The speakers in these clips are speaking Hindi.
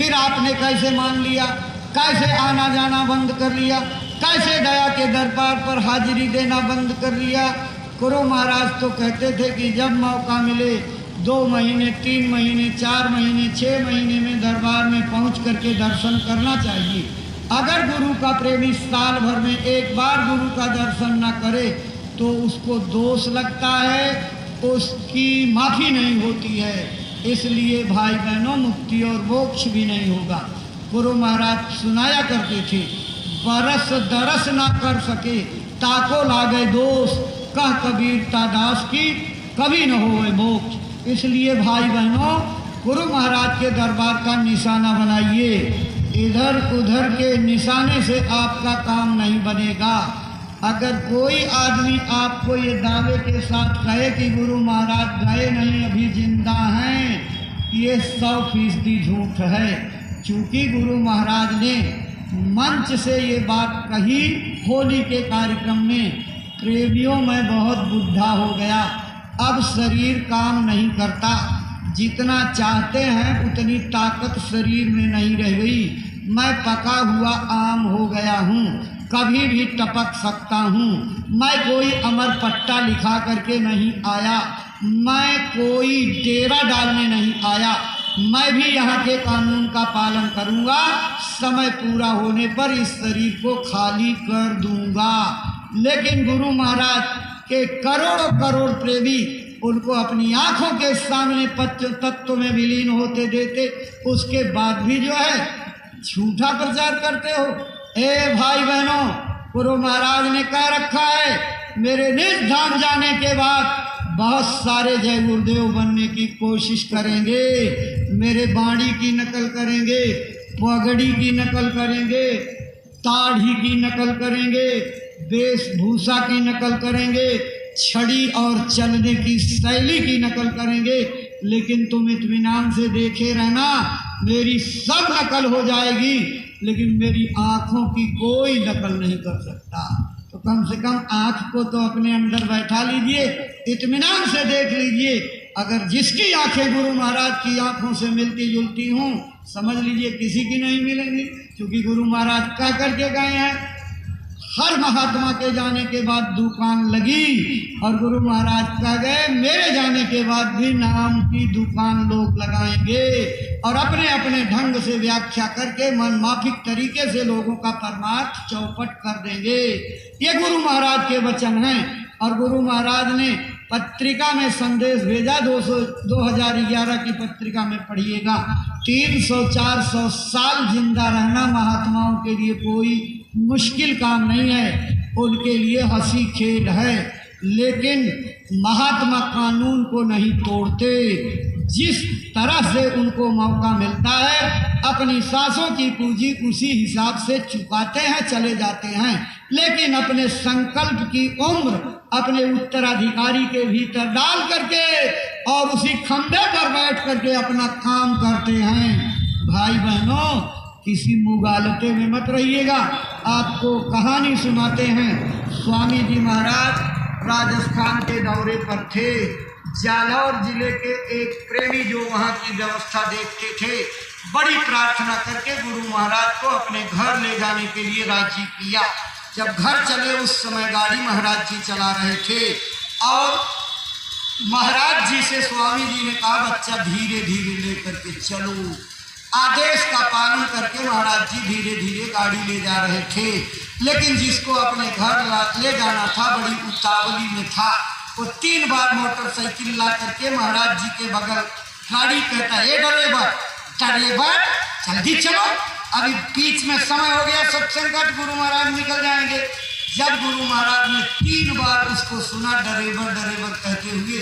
फिर आपने कैसे मान लिया, कैसे आना जाना बंद कर लिया, कैसे दया के दरबार पर हाजिरी देना बंद कर लिया। गुरु महाराज तो कहते थे कि जब मौका मिले 2 महीने, 3 महीने, 4 महीने, 6 महीने में दरबार में पहुंच करके दर्शन करना चाहिए। अगर गुरु का प्रेमी साल भर में एक बार गुरु का दर्शन न करे तो उसको दोष लगता है, उसकी माफ़ी नहीं होती है। इसलिए भाई बहनों, मुक्ति और मोक्ष भी नहीं होगा। गुरु महाराज सुनाया करते थे, बरस दरस ना कर सके ताको लागे दोष, कह कबीर दास की कभी न होए मोक्ष। इसलिए भाई बहनों, गुरु महाराज के दरबार का निशाना बनाइए। इधर उधर के निशाने से आपका काम नहीं बनेगा। अगर कोई आदमी आपको ये दावे के साथ कहे कि गुरु महाराज गए नहीं, अभी जिंदा हैं, ये 100% झूठ है। चूँकि गुरु महाराज ने मंच से ये बात कही होली के कार्यक्रम में, प्रेमियों में बहुत बुढ़ा हो गया, अब शरीर काम नहीं करता, जितना चाहते हैं उतनी ताकत शरीर में नहीं रह गई। मैं पका हुआ आम हो गया हूँ, कभी भी टपक सकता हूँ। मैं कोई अमर पट्टा लिखा करके नहीं आया, मैं कोई डेरा डालने नहीं आया। मैं भी यहाँ के कानून का पालन करूँगा, समय पूरा होने पर इस शरीर को खाली कर दूँगा। लेकिन गुरु महाराज के करोड़ों करोड़ प्रेमी उनको अपनी आँखों के सामने तत्व में विलीन होते देते, उसके बाद भी जो है झूठा प्रचार करते हो। ए भाई बहनों, गुरु महाराज ने कह रखा है, मेरे निज धाम जाने के बाद बहुत सारे जय गुरुदेव बनने की कोशिश करेंगे, मेरे बाणी की नकल करेंगे, पगड़ी की नकल करेंगे, दाढ़ी की नकल करेंगे, वेशभूषा की नकल करेंगे, छड़ी और चलने की शैली की नकल करेंगे। लेकिन तुम इत्मीनान से देखे रहना, मेरी सब नकल हो जाएगी, लेकिन मेरी आँखों की कोई नकल नहीं कर सकता। तो कम से कम आँख को तो अपने अंदर बैठा लीजिए, इत्मीनान से देख लीजिए। अगर जिसकी आँखें गुरु महाराज की आँखों से मिलती जुलती हों, समझ लीजिए किसी की नहीं मिलेंगी। क्योंकि गुरु महाराज कह करके गए हैं, हर महात्मा के जाने के बाद दुकान लगी, और गुरु महाराज कह गए, मेरे जाने के बाद भी नाम की दुकान लोग लगाएंगे और अपने अपने ढंग से व्याख्या करके मनमाफिक तरीके से लोगों का परमार्थ चौपट कर देंगे। ये गुरु महाराज के वचन हैं। और गुरु महाराज ने पत्रिका में संदेश भेजा, 2011 की पत्रिका में पढ़िएगा, 300-400 साल जिंदा रहना महात्माओं के लिए कोई मुश्किल काम नहीं है, उनके लिए हंसी खेल है। लेकिन महात्मा कानून को नहीं तोड़ते, जिस तरह से उनको मौका मिलता है अपनी सांसों की पूंजी उसी हिसाब से चुकाते हैं, चले जाते हैं। लेकिन अपने संकल्प की उम्र अपने उत्तराधिकारी के भीतर डाल करके और उसी खंबे पर बैठ करके अपना काम करते हैं। भाई बहनों, किसी मुगालते में मत रहिएगा। आपको कहानी सुनाते हैं। स्वामी जी महाराज राजस्थान के दौरे पर थे। जालौर जिले के एक प्रेमी जो वहाँ की व्यवस्था देखते थे, बड़ी प्रार्थना करके गुरु महाराज को अपने घर ले जाने के लिए राजी किया। जब घर चले उस समय गाड़ी महाराज जी चला रहे थे और महाराज जी से स्वामी जी ने कहा, बच्चा धीरे धीरे लेकर के चलो। आदेश का पालन करके महाराज जी धीरे धीरे गाड़ी ले जा रहे थे। लेकिन जिसको अपने घर ले जाना था बड़ी उतावली में था। वो 3 बार मोटरसाइकिल ला करके महाराज जी के बगल गाड़ी कहता, ए ड्राइवर ड्राइवर जल्दी चलो, अभी बीच में समय हो गया, सत्संग का गुरु महाराज निकल जाएंगे। जब गुरु महाराज ने 3 बार उसको सुना ड्राइवर ड्राइवर कहते हुए,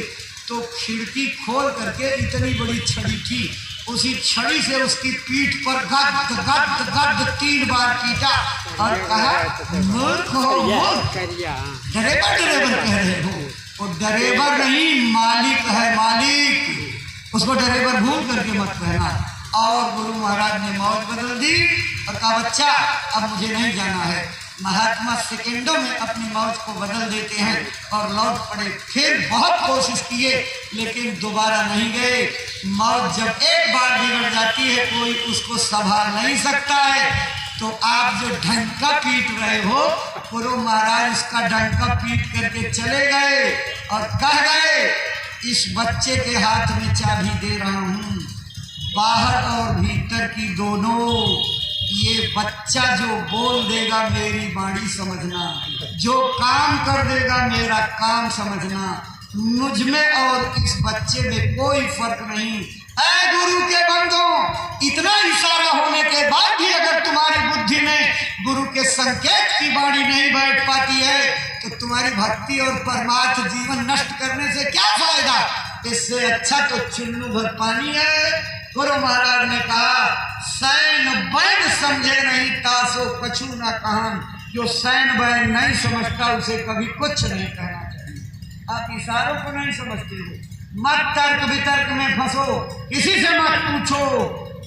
तो खिड़की खोल करके इतनी बड़ी छड़ी थी, उसी छड़ी से उसकी पीठ पर गद गद गद 3 बार पीटा और कहा, मूर्ख हो, ड्राइवर ड्राइवर कह रहे हो। वो ड्राइवर नहीं मालिक है, मालिक। उसको ड्राइवर भूल करके मत कहना। और गुरु महाराज ने मौज बदल दी और कहा, बच्चा अब मुझे नहीं जाना है, महात्मा सेकेंडों में अपनी मौत को बदल देते हैं और लौट पड़े। फिर बहुत कोशिश किए लेकिन दोबारा नहीं गए। मौत जब एक बार बिगड़ जाती है कोई उसको संभाल नहीं सकता है। तो आप जो डंका पीट रहे हो, गुरु महाराज उसका डंका पीट करके चले गए और कह गए, इस बच्चे के हाथ में चाबी दे रहा हूँ, बाहर और भीतर की दोनों। ये बच्चा जो बोल देगा मेरी वाणी समझना, जो काम कर देगा मेरा काम समझना। मुझ में और इस बच्चे में कोई फर्क नहीं। ऐ गुरु के बंदों, इतना इशारा होने के बाद भी अगर तुम्हारी बुद्धि में गुरु के संकेत की वाणी नहीं बैठ पाती है तो तुम्हारी भक्ति और परमार्थ जीवन नष्ट करने से क्या फायदा। इससे अच्छा तो चुन्नू भर पानी है। गुरु महाराज ने कहा, सैन बैन समझे नहीं तासो कछु न कहन। जो सैन बैन नहीं समझता उसे कभी कुछ नहीं कहना चाहिए। आप इशारों को नहीं समझते हो, मत तर्क वितर्क में फंसो, किसी से मत पूछो।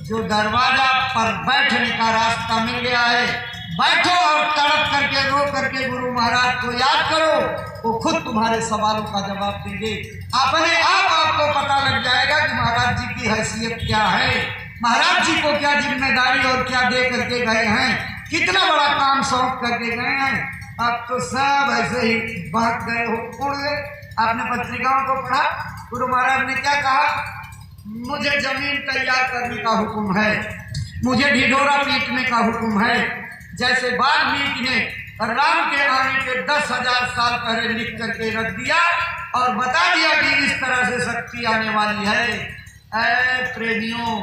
जो दरवाजा पर बैठने का रास्ता मिल गया है, बैठो और तड़प करके रो करके गुरु महाराज को याद करो, वो खुद तुम्हारे सवालों का जवाब देंगे। अपने आप आपको पता लग जाएगा कि महाराज जी की हैसियत क्या है, महाराज जी को क्या जिम्मेदारी और क्या दे करके गए हैं, कितना बड़ा काम सौंप करके गए हैं। अब तो सब ऐसे ही भाग गए हो, उड़ गए। आपने पत्रिकाओं को पढ़ा, गुरु महाराज ने क्या कहा, मुझे जमीन तैयार करने का हुक्म है, मुझे ढिढोरा पीटने का हुक्म है। जैसे वाल्मीकि ने राम के आने के 10,000 साल पहले लिख करके रख दिया और बता दिया कि इस तरह से शक्ति आने वाली है। ऐ प्रेमियों,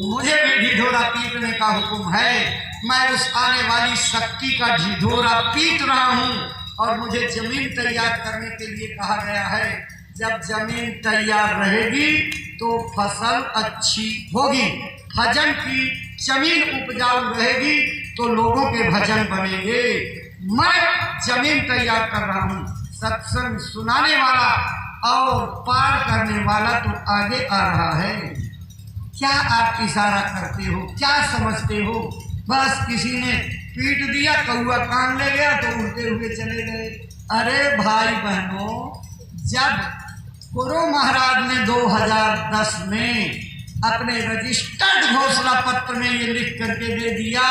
मुझे भी ढिढोरा पीटने का हुक्म है। मैं उस आने वाली शक्ति का ढिढोरा पीट रहा हूँ और मुझे जमीन तैयार करने के लिए कहा गया है। जब जमीन तैयार रहेगी तो फसल अच्छी होगी, भजन की जमीन उपजाऊ रहेगी तो लोगों के भजन बनेंगे। मैं जमीन तैयार कर रहा हूँ, सत्संग सुनाने वाला और पार करने वाला तो आगे आ रहा है। क्या आप इशारा करते हो, क्या समझते हो? बस किसी ने पीट दिया, कौआ कान ले गया तो उड़ते हुए चले गए। अरे भाई बहनों, जब गुरु महाराज ने 2010 में अपने रजिस्टर्ड घोषणा पत्र में ये लिख करके दे दिया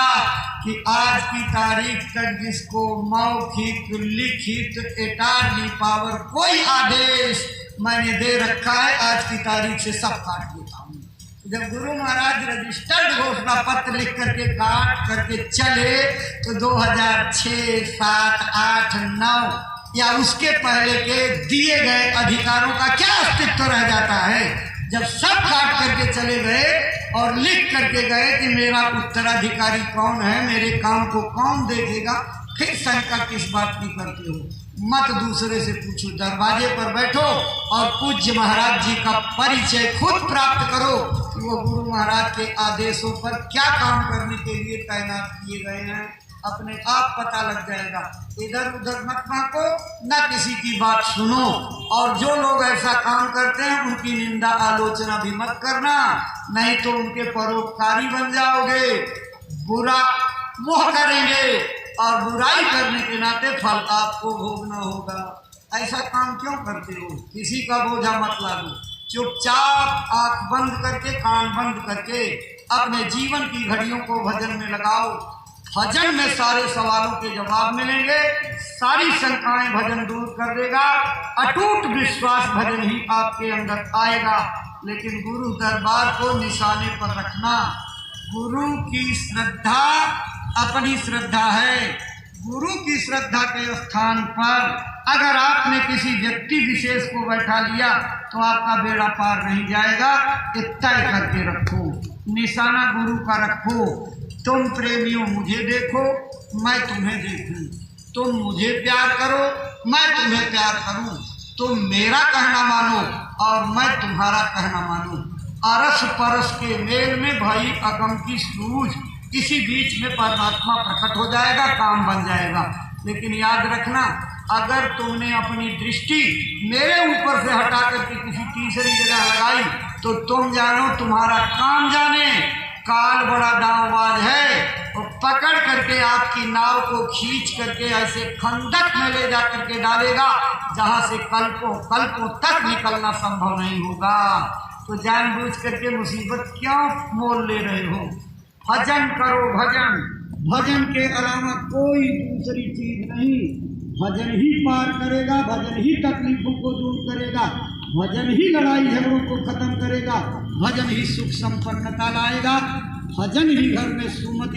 कि आज की तारीख तक जिसको मौखिक लिखित एटारनी पावर कोई आदेश मैंने दे रखा है, आज की तारीख से सब काट देता हूँ। जब गुरु महाराज रजिस्टर्ड घोषणा पत्र लिख करके काट करके चले तो 2006, 7, 8, 9 या उसके पहले के दिए गए अधिकारों का क्या अस्तित्व रह जाता है? जब सब काट करके चले गए और लिख करके गए कि मेरा उत्तराधिकारी कौन है, मेरे काम को कौन देखेगा, फिर शंका किस बात की करते हो? मत दूसरे से पूछो, दरवाजे पर बैठो और पूज्य महाराज जी का परिचय खुद प्राप्त करो कि वो गुरु महाराज के आदेशों पर क्या काम करने के लिए तैनात किए गए हैं। अपने आप पता लग जाएगा। इधर उधर मत भागो, न किसी की बात सुनो, और जो लोग ऐसा काम करते हैं उनकी निंदा आलोचना भी मत करना, नहीं तो उनके परोपकारी बन जाओगे। बुरा वो करेंगे और बुराई करने के नाते फल आपको भोगना होगा। ऐसा काम क्यों करते हो? किसी का बोझा मत लागो, चुपचाप आंख बंद करके कान बंद करके अपने जीवन की घड़ियों को भजन में लगाओ। भजन में सारे सवालों के जवाब मिलेंगे, सारी शंकाएं भजन दूर कर देगा। अटूट विश्वास भजन ही आपके अंदर आएगा। लेकिन गुरु दरबार को निशाने पर रखना। गुरु की श्रद्धा अपनी श्रद्धा है। गुरु की श्रद्धा के स्थान पर अगर आपने किसी व्यक्ति विशेष को बैठा लिया तो आपका बेड़ा पार नहीं जाएगा। तय करके रखो, निशाना गुरु का रखो। तुम प्रेमियों मुझे देखो, मैं तुम्हें देखूं। तुम मुझे प्यार करो, मैं तुम्हें प्यार करूं। तुम मेरा कहना मानो और मैं तुम्हारा कहना मानूं। अरस परस के मेल में भाई अगम की सूझ, इसी बीच में परमात्मा प्रकट हो जाएगा, काम बन जाएगा। लेकिन याद रखना, अगर तुमने अपनी दृष्टि मेरे ऊपर से हटा करके किसी तीसरी जगह लगाई तो तुम जानो तुम्हारा काम जाने। काल बड़ा दांवबाज है और पकड़ पकड़ करके आपकी नाव को खींच करके ऐसे खंडक में ले जा करके डालेगा जहाँ से कल्पों तक निकलना संभव नहीं होगा। तो जानबूझ करके मुसीबत क्यों मोल ले रहे हो? भजन करो, भजन। भजन के अलावा कोई दूसरी चीज नहीं। भजन ही पार करेगा, भजन ही तकलीफों को दूर करेगा, भजन ही लड़ाई झगड़ों को खत्म करेगा, भजन ही सुख संपन्नता लाएगा, भजन ही घर में सुमति